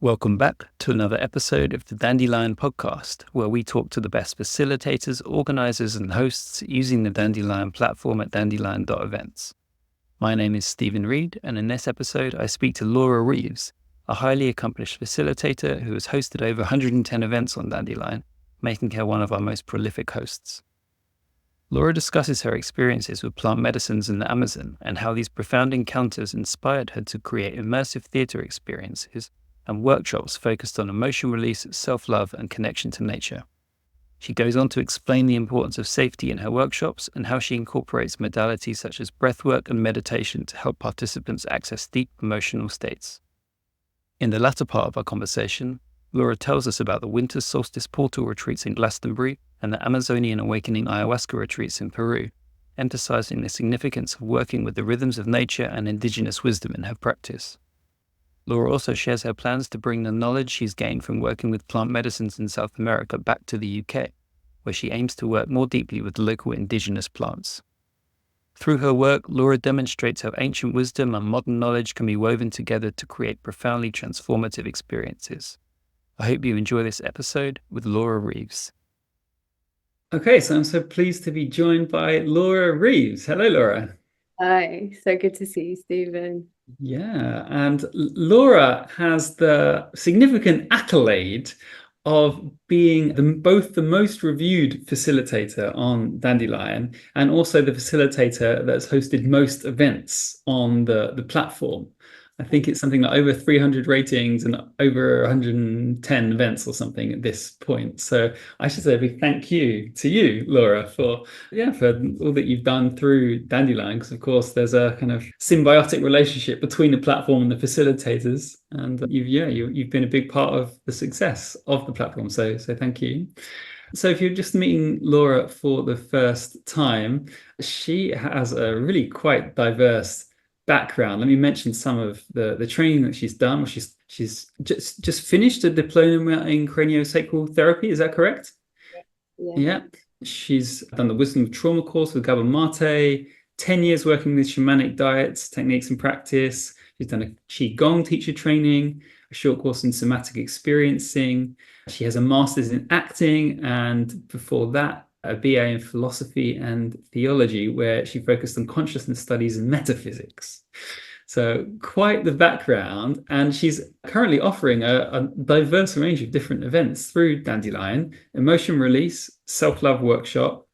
Welcome back to another episode of the Dandelion podcast, where we talk to the best facilitators, organizers, and hosts using the Dandelion platform at dandelion.events. My name is Stephen Reed, and in this episode, I speak to Laura Reeves, a highly accomplished facilitator who has hosted over 110 events on Dandelion, making her one of our most prolific hosts. Laura discusses her experiences with plant medicines in the Amazon and how these profound encounters inspired her to create immersive theatre experiences and workshops focused on emotion release, self-love, and connection to nature. She goes on to explain the importance of safety in her workshops and how she incorporates modalities such as breathwork and meditation to help participants access deep emotional states. In the latter part of our conversation, Laura tells us about the winter solstice portal retreats in Glastonbury and the Amazonian awakening ayahuasca retreats in Peru, emphasizing the significance of working with the rhythms of nature and indigenous wisdom in her practice. Laura also shares her plans to bring the knowledge she's gained from working with plant medicines in South America back to the UK, where she aims to work more deeply with local indigenous plants. Through her work, Laura demonstrates how ancient wisdom and modern knowledge can be woven together to create profoundly transformative experiences. I hope you enjoy this episode with Laura Reeves. Okay, so I'm so pleased to be joined by Laura Reeves. Hello, Laura. Hi, so good to see you, Stephen. Yeah, and Laura has the significant accolade of being both the most reviewed facilitator on Dandelion and also the facilitator that's hosted most events on the platform. I think it's something like over 300 ratings and over 110 events or something at this point. So I should say a big thank you to you, Laura, for all that you've done through Dandelion, because of course there's a kind of symbiotic relationship between the platform and the facilitators, and you've been a big part of the success of the platform. So thank you. So if you're just meeting Laura for the first time, she has a really quite diverse background. Let me mention some of the training that she's done. She's just finished a diploma in craniosacral therapy. Is that correct? Yeah. Yeah. She's done the wisdom of trauma course with Gabor Mate, 10 years working with shamanic diets, techniques, and practice. She's done a Qigong teacher training, a short course in somatic experiencing. She has a master's in acting, and before that, a BA in philosophy and theology, where she focused on consciousness studies and metaphysics. So quite the background, and she's currently offering a diverse range of different events through Dandelion: emotion release, self-love workshop,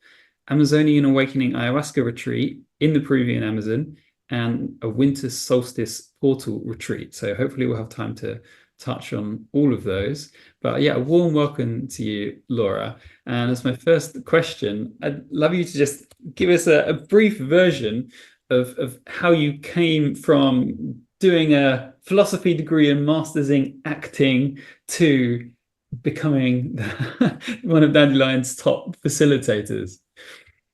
Amazonian awakening ayahuasca retreat in the Peruvian Amazon, and a winter solstice portal retreat. So hopefully we'll have time to touch on all of those. But yeah, a warm welcome to you, Laura. And as my first question, I'd love you to just give us a brief version of how you came from doing a philosophy degree and master's in acting to becoming one of Dandelion's top facilitators.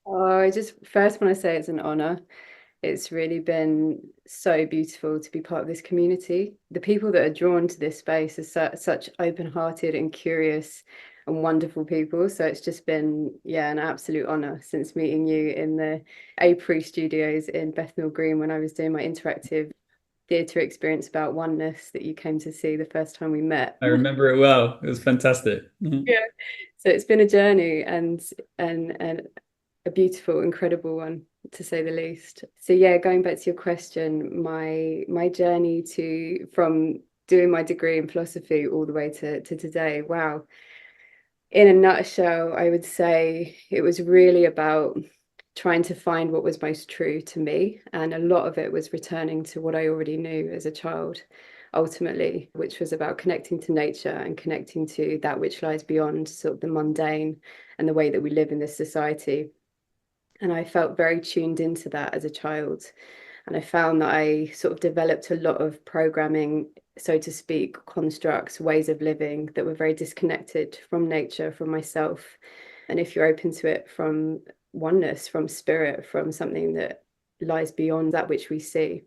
Oh, I just first want to say it's an honor. It's really been so beautiful to be part of this community. The people that are drawn to this space are such open-hearted and curious and wonderful people. So it's just been, an absolute honor since meeting you in the April studios in Bethnal Green when I was doing my interactive theatre experience about oneness that you came to see the first time we met. I remember it well. It was fantastic. Mhm. Yeah. So it's been a journey and a beautiful, incredible one, to say the least. So yeah, going back to your question, my journey to from doing my degree in philosophy all the way to today, wow. In a nutshell, I would say it was really about trying to find what was most true to me. And a lot of it was returning to what I already knew as a child, ultimately, which was about connecting to nature and connecting to that which lies beyond sort of the mundane and the way that we live in this society. And I felt very tuned into that as a child. And I found that I sort of developed a lot of programming, so to speak, constructs, ways of living that were very disconnected from nature, from myself. And if you're open to it, from oneness, from spirit, from something that lies beyond that which we see.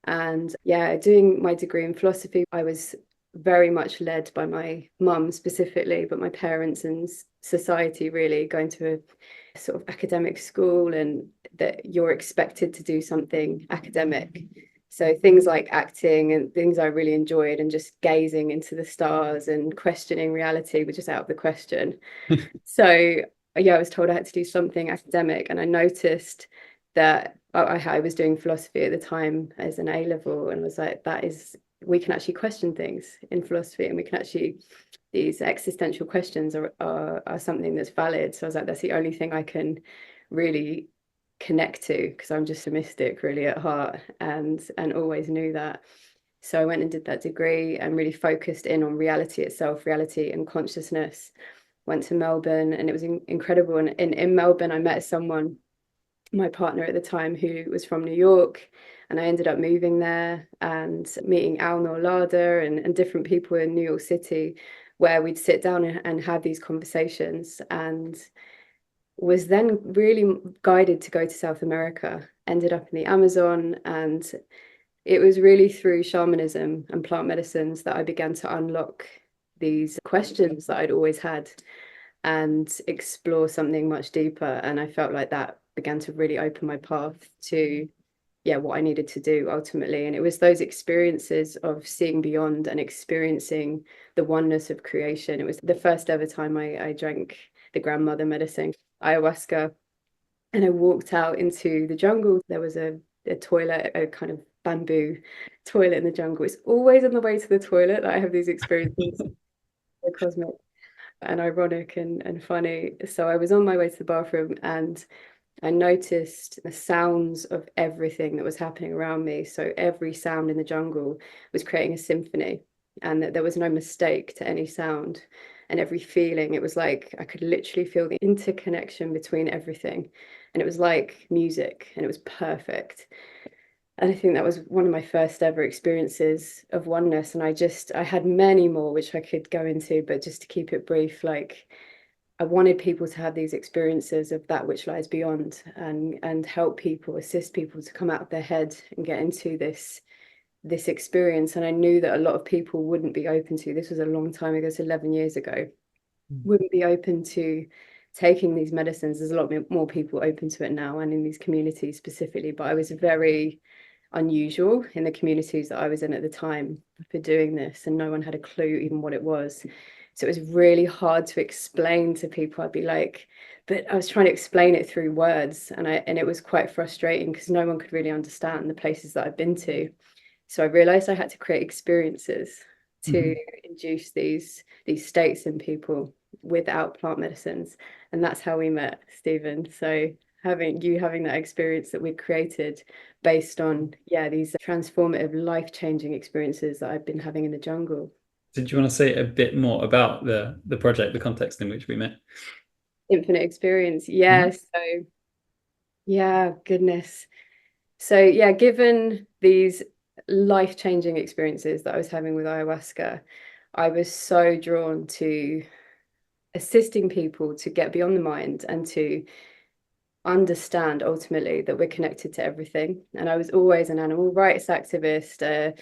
And yeah, doing my degree in philosophy, I was very much led by my mum specifically, but my parents and society, really going to a sort of academic school, and that you're expected to do something academic So things like acting and things I really enjoyed, and just gazing into the stars and questioning reality were just out of the question. So yeah, I was told I had to do something academic, and I noticed that I was doing philosophy at the time as an A level, and was like, that is, we can actually question things in philosophy, and we can actually, these existential questions are something that's valid. So I was like, that's the only thing I can really connect to, because I'm just a mystic really at heart, and always knew that. So I went and did that degree and really focused in on reality itself, reality and consciousness. Went to Melbourne, and it was incredible. And in Melbourne, I met someone, my partner at the time, who was from New York, and I ended up moving there and meeting Al Norlada and different people in New York City, where we'd sit down and have these conversations, and was then really guided to go to South America. Ended up in the Amazon, and it was really through shamanism and plant medicines that I began to unlock these questions that I'd always had and explore something much deeper. And I felt like that began to really open my path to, yeah, what I needed to do ultimately. And it was those experiences of seeing beyond and experiencing the oneness of creation. It was the first ever time I drank the grandmother medicine, ayahuasca, and I walked out into the jungle. There was a toilet, a kind of bamboo toilet in the jungle. It's always on the way to the toilet that I have these experiences. They're cosmic and ironic and funny. So I was on my way to the bathroom, and I noticed the sounds of everything that was happening around me. So every sound in the jungle was creating a symphony, and that there was no mistake to any sound. And every feeling, it was like I could literally feel the interconnection between everything. And it was like music, and it was perfect. And I think that was one of my first ever experiences of oneness. And I had many more, which I could go into, but just to keep it brief, like I wanted people to have these experiences of that which lies beyond, and help people, assist people to come out of their head and get into this experience. And I knew that a lot of people wouldn't be open to, this was a long time ago, it's 11 years ago, wouldn't be open to taking these medicines. There's a lot more people open to it now, and in these communities specifically, but I was very unusual in the communities that I was in at the time for doing this, and no one had a clue even what it was. So it was really hard to explain to people. I'd be like, but I was trying to explain it through words, and it was quite frustrating because no one could really understand the places that I've been to. So I realized I had to create experiences to induce these states in people without plant medicines. And that's how we met, Stephen. So having that experience that we'd created based on, yeah, these transformative, life-changing experiences that I've been having in the jungle. Did you want to say a bit more about the project, the context in which we met? Infinite experience. Yeah. So yeah, goodness. So yeah, given these life-changing experiences that I was having with ayahuasca, I was so drawn to assisting people to get beyond the mind and to understand ultimately that we're connected to everything. And I was always an animal rights activist,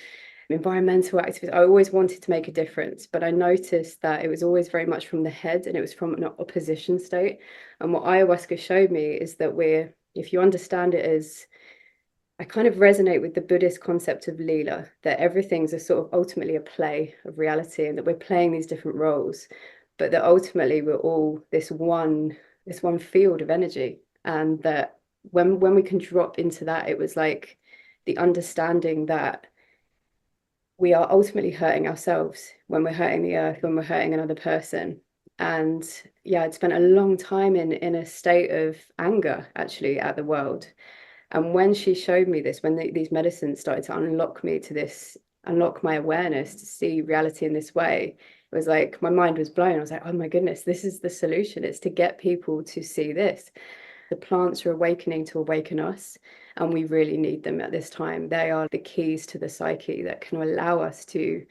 environmental activist. I always wanted to make a difference, but I noticed that it was always very much from the head, and it was from an opposition state. And what ayahuasca showed me is that if you understand it as, I kind of resonate with the Buddhist concept of Leela, that everything's a sort of ultimately a play of reality, and that we're playing these different roles, but that ultimately we're all this one field of energy. And that when we can drop into that, it was like the understanding that we are ultimately hurting ourselves when we're hurting the earth, when we're hurting another person. And yeah, I'd spent a long time in a state of anger actually at the world. And when she showed me this, when these medicines started to unlock my awareness to see reality in this way, it was like my mind was blown. I was like, oh my goodness, this is the solution. It's to get people to see this. The plants are awakening to awaken us, and we really need them at this time. They are the keys to the psyche that can allow us to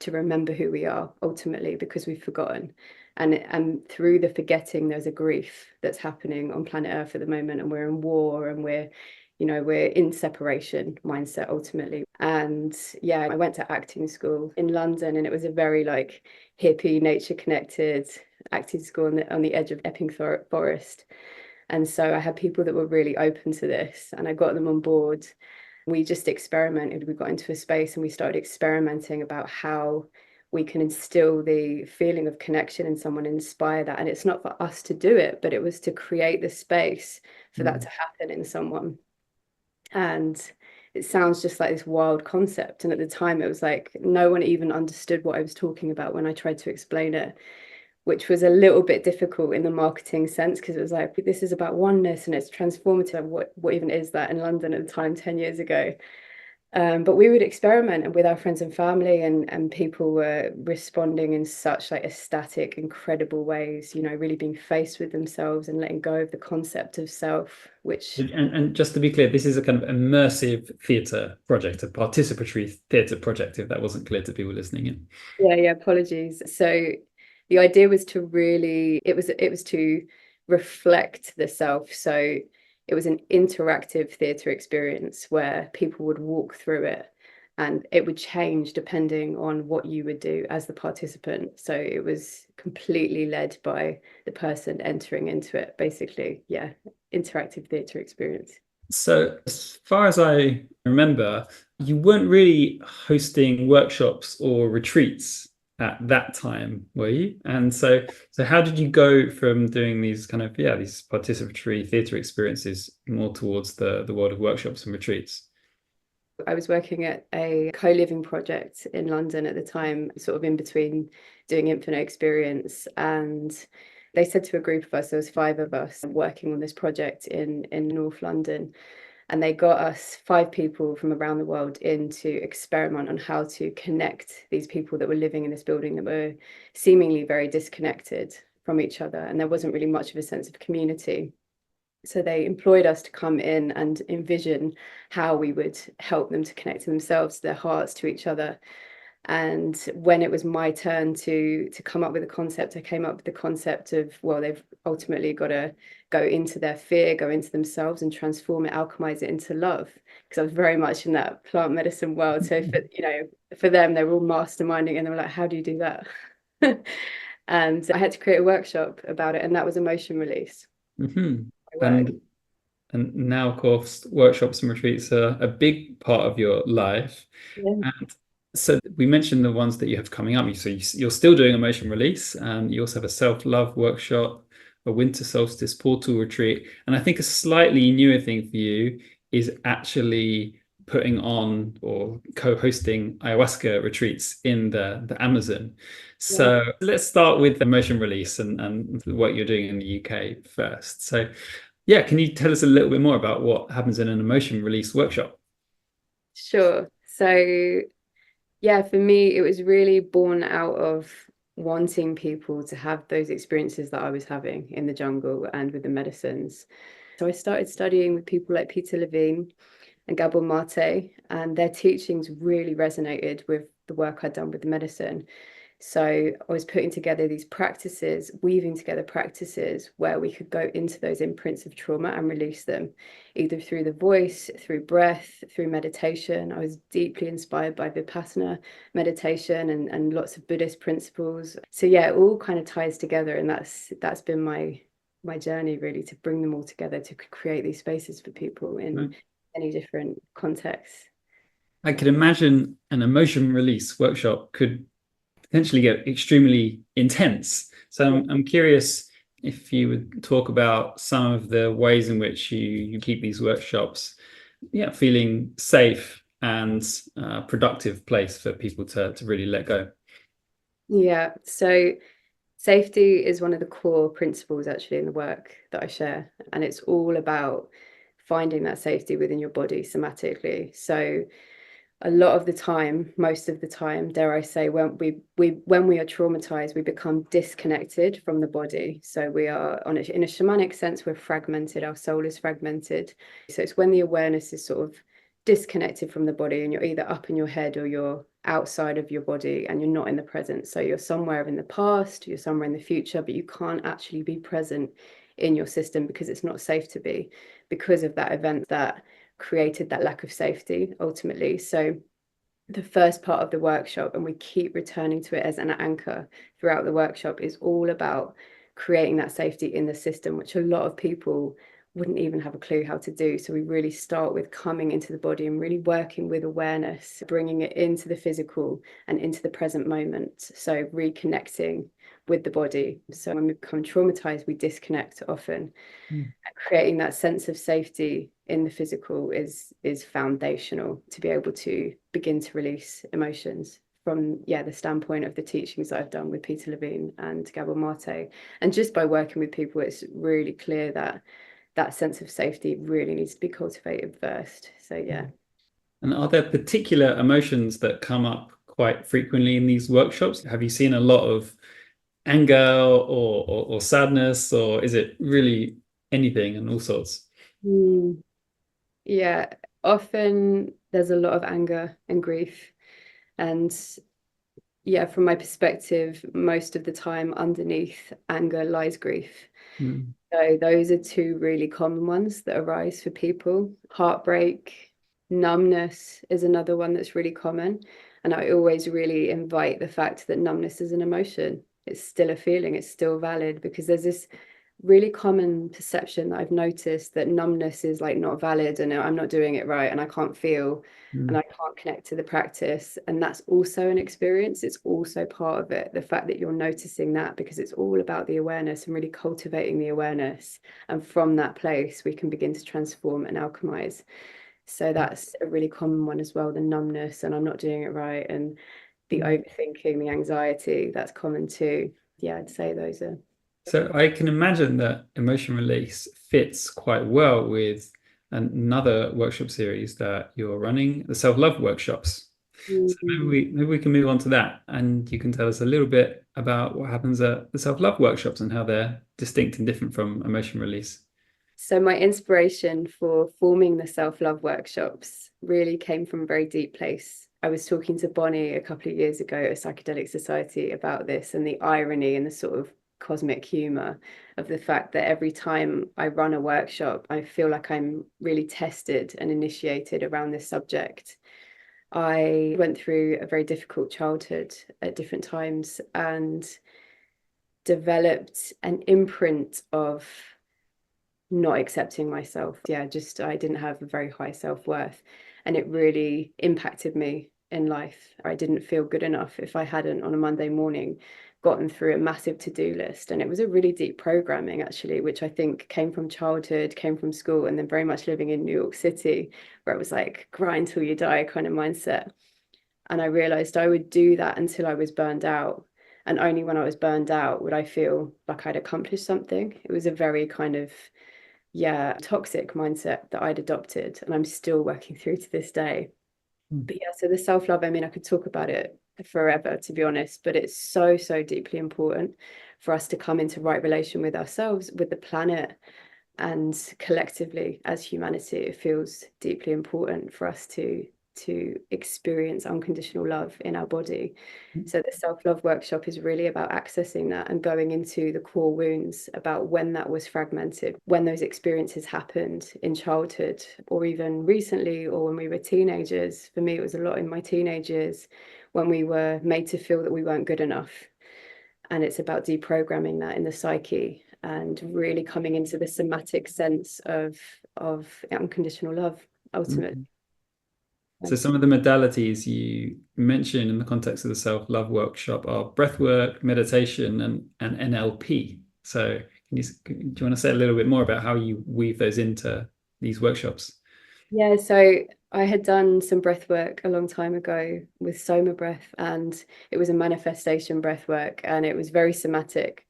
remember who we are ultimately, because we've forgotten. And through the forgetting, there's a grief that's happening on planet Earth at the moment, and we're in war, and we're in separation mindset ultimately. And yeah, I went to acting school in London, and it was a very like hippie, nature connected acting school on the edge of Epping Forest. And so I had people that were really open to this, and I got them on board. We just experimented. We got into a space and we started experimenting about how we can instill the feeling of connection in someone, inspire that. And it's not for us to do it, but it was to create the space for that to happen in someone. And it sounds just like this wild concept. And at the time, it was like no one even understood what I was talking about when I tried to explain it, which was a little bit difficult in the marketing sense, because it was like, this is about oneness and it's transformative. What even is that in London at the time, 10 years ago? But we would experiment with our friends and family, and people were responding in such like ecstatic, incredible ways, really being faced with themselves and letting go of the concept of self, which... And just to be clear, this is a kind of immersive theatre project, a participatory theatre project, if that wasn't clear to people listening in. Yeah, apologies. So the idea was to really, it was to reflect the self. So it was an interactive theatre experience where people would walk through it and it would change depending on what you would do as the participant. So it was completely led by the person entering into it, basically. Yeah, interactive theatre experience. So, as far as I remember, you weren't really hosting workshops or retreats at that time, were you? And so how did you go from doing these kind of, these participatory theatre experiences more towards the world of workshops and retreats? I was working at a co-living project in London at the time, sort of in between doing Infinite Experience. And they said to a group of us, there was 5 of us working on this project in North London. And they got us 5 people from around the world in to experiment on how to connect these people that were living in this building that were seemingly very disconnected from each other. And there wasn't really much of a sense of community. So they employed us to come in and envision how we would help them to connect to themselves, to their hearts, to each other. And when it was my turn to come up with a concept, I came up with the concept of, well, they've ultimately got to go into their fear, go into themselves and transform it, alchemize it into love. Because I was very much in that plant medicine world. So for them, they were all masterminding and they were like, how do you do that? And I had to create a workshop about it, and that was emotion release. Mm-hmm. And now, of course, workshops and retreats are a big part of your life. Yeah. And so we mentioned the ones that you have coming up. So you're still doing emotion release. You also have a self-love workshop, a winter solstice portal retreat. And I think a slightly newer thing for you is actually putting on or co-hosting ayahuasca retreats in the Amazon. So let's start with emotion release and what you're doing in the UK first. So yeah, can you tell us a little bit more about what happens in an emotion release workshop? Sure. So yeah, for me, it was really born out of wanting people to have those experiences that I was having in the jungle and with the medicines. So I started studying with people like Peter Levine and Gabor Mate, and their teachings really resonated with the work I'd done with the medicine. So I was putting together these practices, weaving together practices where we could go into those imprints of trauma and release them, either through the voice, through breath, through meditation. I was deeply inspired by Vipassana meditation and lots of Buddhist principles. So yeah, it all kind of ties together, and that's been my journey, really, to bring them all together to create these spaces for people in many different contexts. I could imagine an emotion release workshop could potentially get extremely intense. So I'm curious if you would talk about some of the ways in which you keep these workshops, feeling safe and productive place for people to really let go. Yeah, so safety is one of the core principles actually in the work that I share, and it's all about finding that safety within your body somatically. So a lot of the time, most of the time, dare I say, when we are traumatized, we become disconnected from the body. So we are in a shamanic sense, we're fragmented, our soul is fragmented. So it's when the awareness is sort of disconnected from the body and you're either up in your head or you're outside of your body and you're not in the present. So you're somewhere in the past, you're somewhere in the future, but you can't actually be present in your system because it's not safe to be, because of that event that created that lack of safety ultimately. So the first part of the workshop, and we keep returning to it as an anchor throughout the workshop, is all about creating that safety in the system, which a lot of people wouldn't even have a clue how to do. So we really start with coming into the body and really working with awareness, bringing it into the physical and into the present moment. So reconnecting with the body. So when we become traumatized, we disconnect often. Creating that sense of safety in the physical is foundational to be able to begin to release emotions from the standpoint of the teachings that I've done with Peter Levine and Gabor Mate. And just by working with people, it's really clear that that sense of safety really needs to be cultivated first. So yeah. And are there particular emotions that come up quite frequently in these workshops? Have you seen a lot of anger or sadness, or is it really anything and all sorts? Yeah, often there's a lot of anger and grief. And yeah, from my perspective, most of the time underneath anger lies grief. So those are two really common ones that arise for people. Heartbreak, numbness is another one that's really common. And I always really invite the fact that numbness is an emotion. It's still a feeling, it's still valid, because there's this really common perception that I've noticed that numbness is like not valid and I'm not doing it right and I can't feel and I can't connect to the practice. And that's also an experience. It's also part of it. The fact that you're noticing that, because it's all about the awareness and really cultivating the awareness. And from that place, we can begin to transform and alchemize. So that's a really common one as well, the numbness and I'm not doing it right. And the overthinking, the anxiety, that's common too. Yeah, I'd say those are. So I can imagine that emotion release fits quite well with another workshop series that you're running, the self-love workshops. So maybe we can move on to that, and you can tell us a little bit about what happens at the self-love workshops and how they're distinct and different from emotion release. So my inspiration for forming the self-love workshops really came from a very deep place. I was talking to Bonnie a couple of years ago at a psychedelic society about this and the irony and the sort of cosmic humor of the fact that every time I run a workshop, I feel like I'm really tested and initiated around this subject. I went through a very difficult childhood at different times and developed an imprint of not accepting myself. Yeah, just I didn't have a very high self-worth, and it really impacted me in life. I didn't feel good enough if I hadn't on a Monday morning gotten through a massive to-do list. And it was a really deep programming actually, which I think came from childhood, came from school, and then very much living in New York City, where it was like grind till you die kind of mindset. And I realized I would do that until I was burned out. And only when I was burned out would I feel like I'd accomplished something. It was a very kind of toxic mindset that I'd adopted, and I'm still working through to this day. But yeah, so the self-love, I mean, I could talk about it forever, to be honest, but it's so, so deeply important for us to come into right relation with ourselves, with the planet, and collectively as humanity. It feels deeply important for us to experience unconditional love in our body. So the self-love workshop is really about accessing that and going into the core wounds about when that was fragmented, when those experiences happened in childhood or even recently, or when we were teenagers. For me, it was a lot in my teenage years when we were made to feel that we weren't good enough. And it's about deprogramming that in the psyche and really coming into the somatic sense of unconditional love, ultimately. So some of the modalities you mentioned in the context of the self-love workshop are breathwork, meditation, and NLP. So do you want to say a little bit more about how you weave those into these workshops? Yeah, so I had done some breath work a long time ago with Soma breath, and it was a manifestation breath work, and it was very somatic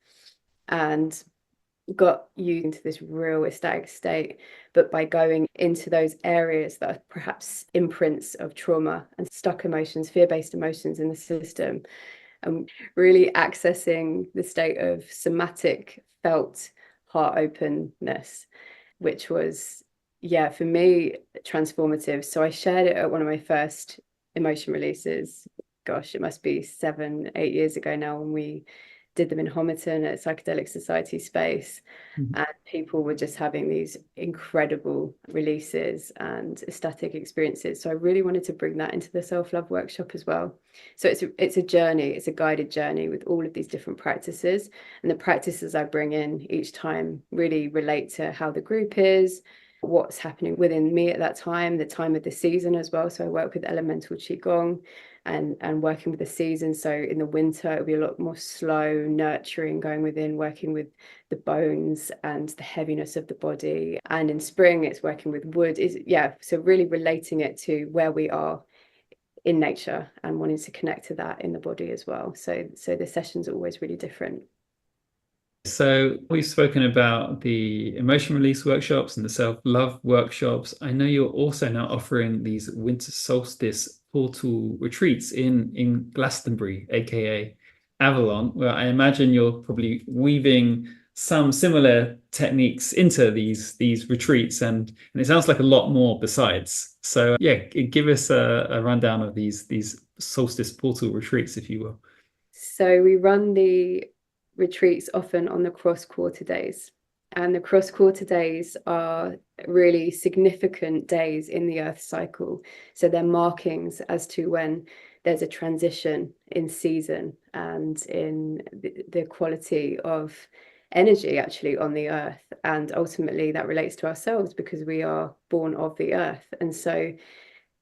and got you into this real ecstatic state. But by going into those areas that are perhaps imprints of trauma and stuck emotions, fear-based emotions in the system, and really accessing the state of somatic felt heart openness, which was, yeah, for me, transformative. So I shared it at one of my first emotion releases. Gosh, it must be 7, 8 years ago now, when we did them in Homerton at Psychedelic Society Space. Mhm. And people were just having these incredible releases and ecstatic experiences. So I really wanted to bring that into the self-love workshop as well. So it's a journey, it's a guided journey with all of these different practices. And the practices I bring in each time really relate to how the group is, what's happening within me at that time, the time of the season as well. So I work with elemental qigong and working with the season. So in the winter, it'll be a lot more slow, nurturing, going within, working with the bones and the heaviness of the body. And in spring, it's working with wood. So really relating it to where we are in nature and wanting to connect to that in the body as well. So the sessions are always really different. So we've spoken about the emotion release workshops and the self-love workshops. I know you're also now offering these winter solstice portal retreats in Glastonbury, aka Avalon, where I imagine you're probably weaving some similar techniques into these retreats, and it sounds like a lot more besides. So yeah, give us a rundown of these solstice portal retreats, if you will. So we run the retreats often on the cross quarter days. And the cross quarter days are really significant days in the Earth cycle. So they're markings as to when there's a transition in season and in the quality of energy actually on the Earth. And ultimately that relates to ourselves because we are born of the Earth. And so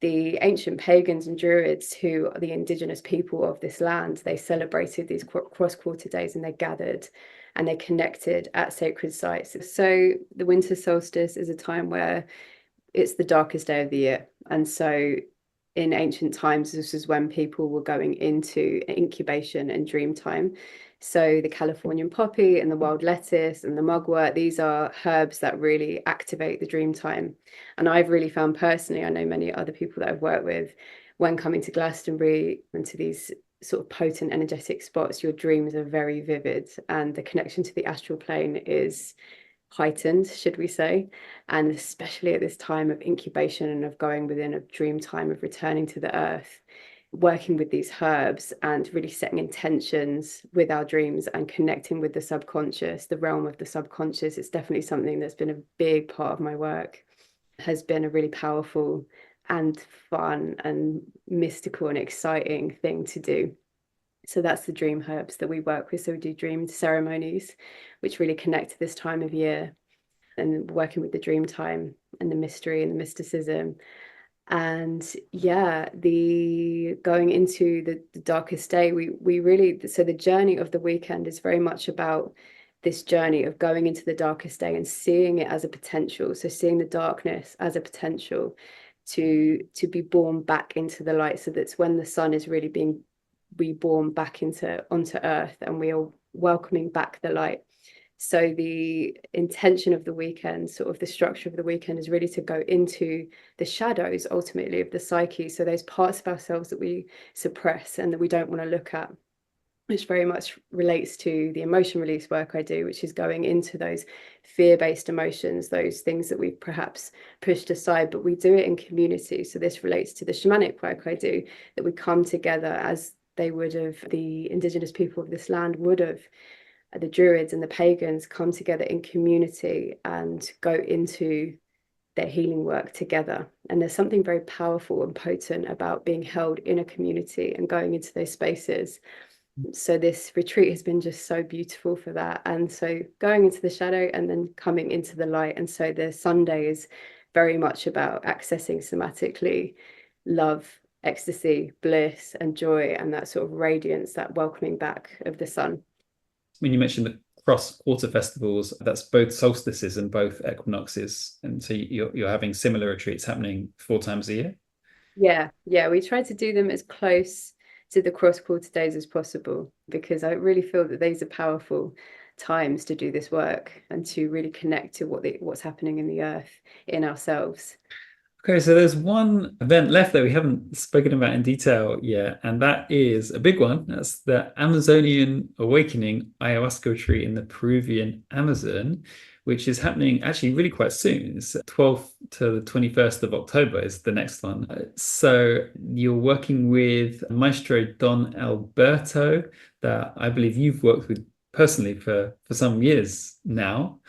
the ancient pagans and druids, who are the indigenous people of this land, they celebrated these cross quarter days and they gathered and they connected at sacred sites. So the winter solstice is a time where it's the darkest day of the year. And so in ancient times, this is when people were going into incubation and dream time. So the Californian poppy and the wild lettuce and the mugwort, these are herbs that really activate the dream time. And I've really found personally, I know many other people that I've worked with, when coming to Glastonbury and to these sort of potent energetic spots, your dreams are very vivid and the connection to the astral plane is heightened, should we say, and especially at this time of incubation and of going within a dream time of returning to the earth, working with these herbs and really setting intentions with our dreams and connecting with the subconscious, the realm of the subconscious. It's definitely something that's been a big part of my work, has been a really powerful and fun and mystical and exciting thing to do. So that's the dream herbs that we work with. So we do dream ceremonies, which really connect to this time of year and working with the dream time and the mystery and the mysticism. And yeah, the going into the darkest day, we really, so the journey of the weekend is very much about this journey of going into the darkest day and seeing it as a potential. So seeing the darkness as a potential to be born back into the light. So that's when the sun is really being reborn back into onto earth and we are welcoming back the light. So the intention of the weekend, sort of the structure of the weekend, is really to go into the shadows ultimately of the psyche. So those parts of ourselves that we suppress and that we don't want to look at, which very much relates to the emotion release work I do, which is going into those fear-based emotions, those things that we've perhaps pushed aside, but we do it in community. So this relates to the shamanic work I do, that we come together as they would have, the indigenous people of this land would have, the druids and the pagans come together in community and go into their healing work together. And there's something very powerful and potent about being held in a community and going into those spaces. So this retreat has been just so beautiful for that. And so going into the shadow and then coming into the light. And so the Sunday is very much about accessing somatically love, ecstasy, bliss, and joy, and that sort of radiance, that welcoming back of the sun. When you mentioned the cross quarter festivals, that's both solstices and both equinoxes, and so you're having similar retreats happening 4 times a year. Yeah, we try to do them as close to the cross quarter days as possible because I really feel that these are powerful times to do this work and to really connect to what's happening in the earth, in ourselves. Okay, so there's one event left that we haven't spoken about in detail yet, and that is a big one. That's the Amazonian Awakening ayahuasca retreat in the Peruvian Amazon, which is happening actually really quite soon. It's 12th to the 21st of October is the next one. So you're working with Maestro Don Alberto, that I believe you've worked with personally for some years now.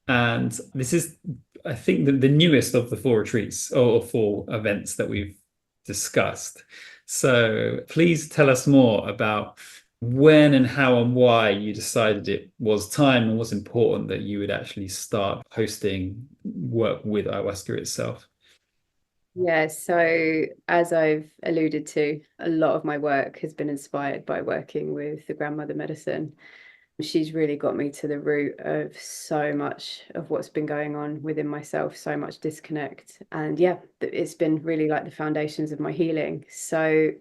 And this is, I think, the newest of the four retreats or four events that we've discussed. So please tell us more about when and how and why you decided it was time and was important that you would actually start hosting work with ayahuasca itself. Yeah, so as I've alluded to, a lot of my work has been inspired by working with the grandmother medicine. She's really got me to the root of so much of what's been going on within myself, so much disconnect. And yeah, it's been really like the foundations of my healing. So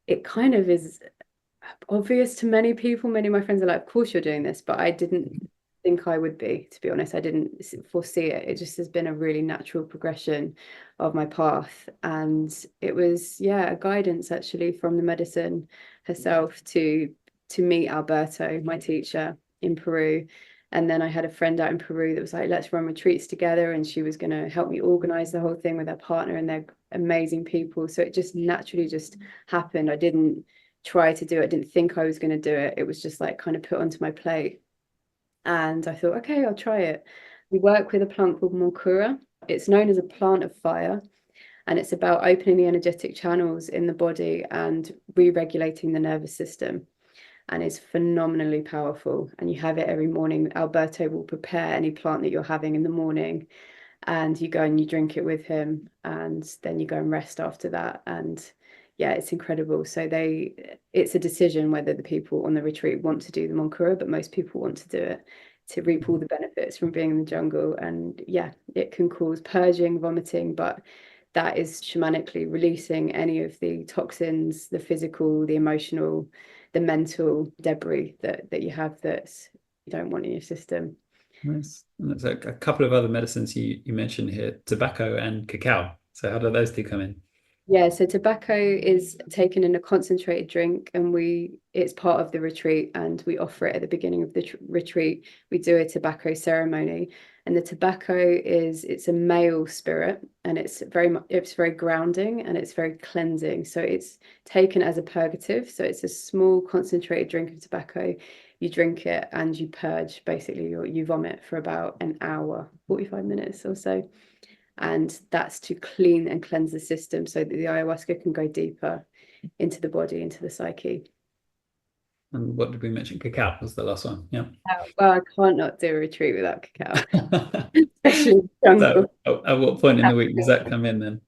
it kind of is obvious to many people. Many of my friends are like, of course you're doing this, but I didn't think I would be, to be honest. I didn't foresee it. It just has been a really natural progression of my path. And it was, yeah, a guidance actually from the medicine herself to meet Alberto, my teacher in Peru. And then I had a friend out in Peru that was like, let's run retreats together. And she was going to help me organize the whole thing with her partner, and they're amazing people. So it just naturally just happened. I didn't try to do it. I didn't think I was going to do it. It was just like kind of put onto my plate. And I thought, okay, I'll try it. We work with a plant called Moncura. It's known as a plant of fire, and it's about opening the energetic channels in the body and re-regulating the nervous system. And it's phenomenally powerful. And you have it every morning. Alberto will prepare any plant that you're having in the morning, and you go and you drink it with him, and then you go and rest after that. And yeah, it's incredible. So it's a decision whether the people on the retreat want to do the Moncura, but most people want to do it to reap all the benefits from being in the jungle. And yeah, it can cause purging, vomiting, but that is shamanically releasing any of the toxins, the physical, the emotional, the mental debris that you have that you don't want in your system. Nice. And there's a couple of other medicines you mentioned here, tobacco and cacao. So how do those two come in? Yeah, so tobacco is taken in a concentrated drink, and it's part of the retreat, and we offer it at the beginning of the retreat. We do a tobacco ceremony, and the tobacco it's a male spirit, and it's very grounding and it's very cleansing. So it's taken as a purgative. So it's a small concentrated drink of tobacco. You drink it and you purge, basically you vomit for about an hour, 45 minutes or so. And that's to clean and cleanse the system so that the ayahuasca can go deeper into the body, into the psyche. And what did we mention? Cacao was the last one. Yeah. Well, I can't not do a retreat without cacao, especially in the So jungle. at what point in the week does that come in then?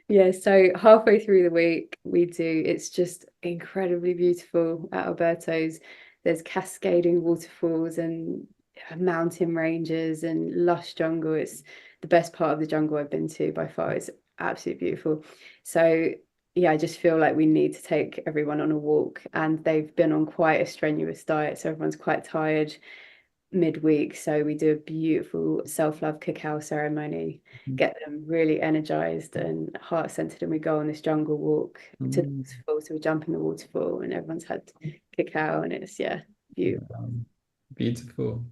Yeah, so halfway through the week, it's just incredibly beautiful at Alberto's. There's cascading waterfalls and mountain ranges and lush jungle. It's the best part of the jungle I've been to by far. It's absolutely beautiful. So yeah, I just feel like we need to take everyone on a walk, and they've been on quite a strenuous diet, so everyone's quite tired midweek. So we do a beautiful self-love cacao ceremony, get them really energized and heart-centered, and we go on this jungle walk to the waterfall. So we jump in the waterfall and everyone's had cacao, and it's beautiful. Beautiful.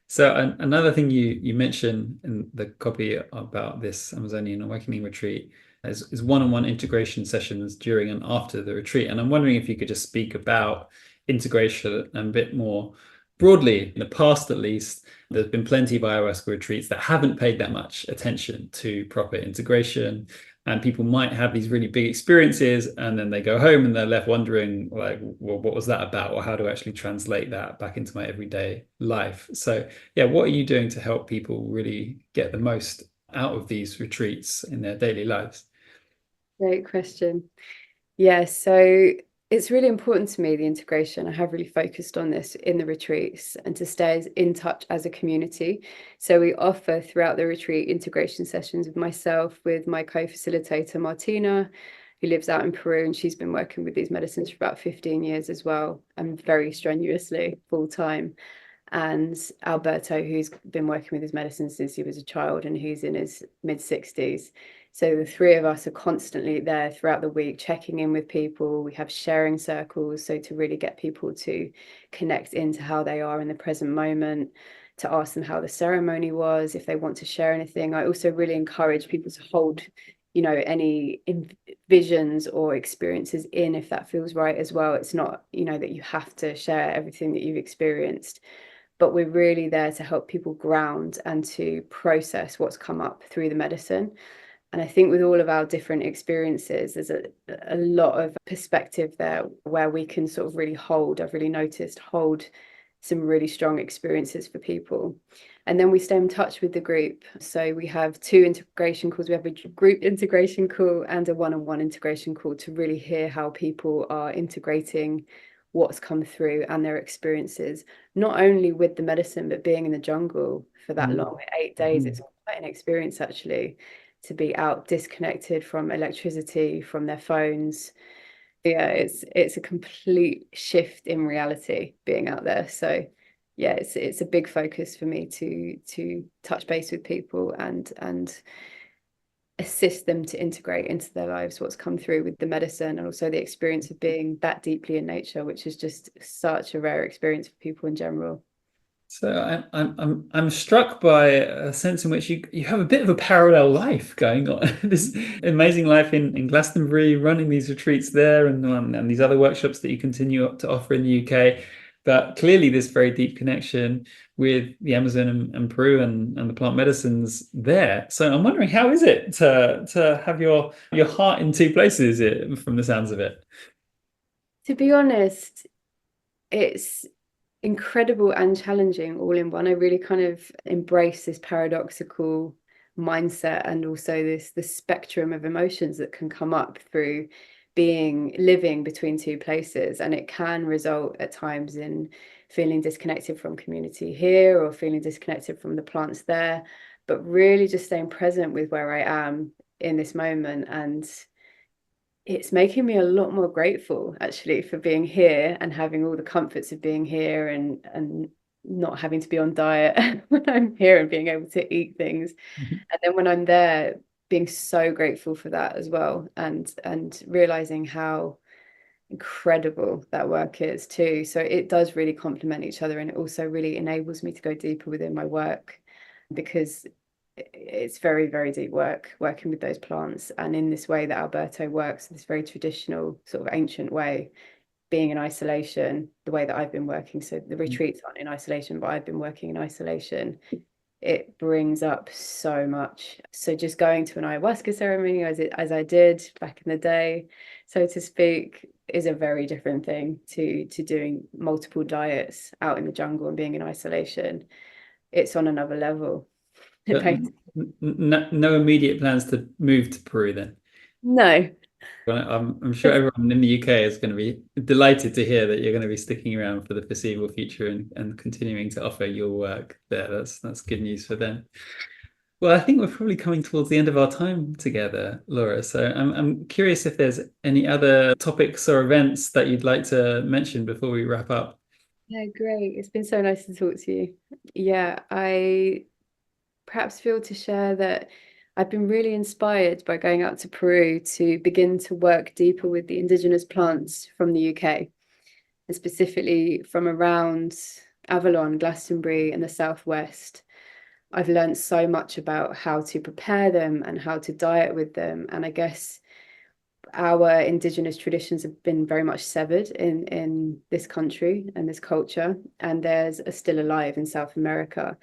So another thing you mentioned in the copy about this Amazonian Awakening retreat is one-on-one integration sessions during and after the retreat. And I'm wondering if you could just speak about integration a bit more broadly. In the past, at least, there's been plenty of ayahuasca retreats that haven't paid that much attention to proper integration. And people might have these really big experiences, and then they go home and they're left wondering, like, well, what was that about? Or how to actually translate that back into my everyday life? So, yeah, what are you doing to help people really get the most out of these retreats in their daily lives? Great question. Yeah, so it's really important to me, the integration. I have really focused on this in the retreats and to stay in touch as a community. So we offer throughout the retreat integration sessions with myself, with my co-facilitator, Martina, who lives out in Peru, and she's been working with these medicines for about 15 years as well, and very strenuously, full time. And Alberto, who's been working with his medicines since he was a child, and who's in his mid 60s. So the three of us are constantly there throughout the week, checking in with people. We have sharing circles, so to really get people to connect into how they are in the present moment, to ask them how the ceremony was, if they want to share anything. I also really encourage people to hold, any visions or experiences in if that feels right as well. It's not, that you have to share everything that you've experienced, but we're really there to help people ground and to process what's come up through the medicine. And I think with all of our different experiences, there's a lot of perspective there where we can sort of really hold, I've really noticed, hold some really strong experiences for people. And then we stay in touch with the group. So we have two integration calls. We have a group integration call and a one-on-one integration call to really hear how people are integrating what's come through and their experiences, not only with the medicine, but being in the jungle for that long, 8 days. It's quite an experience actually, to be out disconnected from electricity, from their phones. Yeah, it's a complete shift in reality being out there. So yeah, it's a big focus for me to touch base with people and assist them to integrate into their lives what's come through with the medicine, and also the experience of being that deeply in nature, which is just such a rare experience for people in general. So I'm struck by a sense in which you have a bit of a parallel life going on. This amazing life in Glastonbury, running these retreats there, and these other workshops that you continue to offer in the UK. But clearly, this very deep connection with the Amazon and Peru and the plant medicines there. So I'm wondering, how is it to have your heart in two places, from the sounds of it? To be honest, it's incredible and challenging all in one. I really kind of embrace this paradoxical mindset, and also the spectrum of emotions that can come up through living between two places, and it can result at times in feeling disconnected from community here or feeling disconnected from the plants there, but really just staying present with where I am in this moment. And it's making me a lot more grateful actually for being here and having all the comforts of being here, and not having to be on diet when I'm here, and being able to eat things. And then when I'm there, being so grateful for that as well, and realizing how incredible that work is too. So it does really complement each other, and it also really enables me to go deeper within my work, because it's very, very deep work working with those plants, and in this way that Alberto works, this very traditional sort of ancient way, being in isolation, the way that I've been working. So the retreats aren't in isolation, but I've been working in isolation. It brings up so much. So just going to an ayahuasca ceremony as I did back in the day, so to speak, is a very different thing to doing multiple diets out in the jungle and being in isolation. It's on another level. But no immediate plans to move to Peru then. No. Well, I'm sure everyone in the UK is going to be delighted to hear that you're going to be sticking around for the foreseeable future and continuing to offer your work there. That's good news for them. Well, I think we're probably coming towards the end of our time together, Laura. So I'm curious if there's any other topics or events that you'd like to mention before we wrap up. Yeah, great. It's been so nice to talk to you. Yeah, I perhaps feel to share that I've been really inspired by going out to Peru to begin to work deeper with the indigenous plants from the UK, and specifically from around Avalon, Glastonbury, and the southwest. I've learned so much about how to prepare them and how to diet with them. And I guess our indigenous traditions have been very much severed in this country and this culture, and theirs are still alive in South America.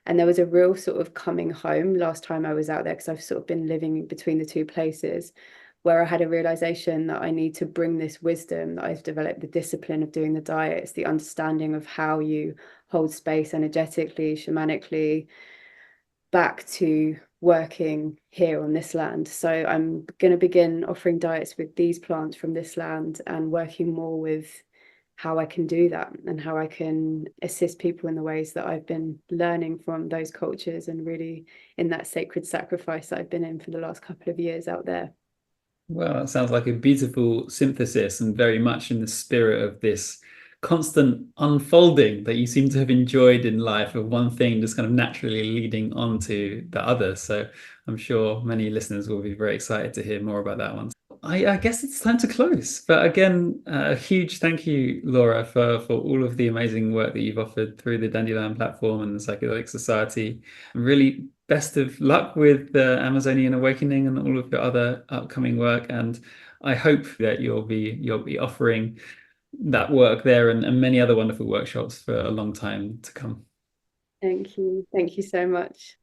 And there was a real sort of coming home last time I was out there, because I've sort of been living between the two places, where I had a realization that I need to bring this wisdom that I've developed, the discipline of doing the diets, the understanding of how you hold space energetically, shamanically, back to working here on this land. So I'm going to begin offering diets with these plants from this land, and working more with how I can do that and how I can assist people in the ways that I've been learning from those cultures, and really in that sacred sacrifice that I've been in for the last couple of years out there. Well, that sounds like a beautiful synthesis and very much in the spirit of this constant unfolding that you seem to have enjoyed in life, of one thing just kind of naturally leading on to the other. So I'm sure many listeners will be very excited to hear more about that one. I guess it's time to close. But again, a huge thank you, Laura, for all of the amazing work that you've offered through the Dandelion platform and the Psychedelic Society. And really, best of luck with the Amazonian Awakening and all of your other upcoming work. And I hope that you'll be offering that work there and many other wonderful workshops for a long time to come. Thank you. Thank you so much.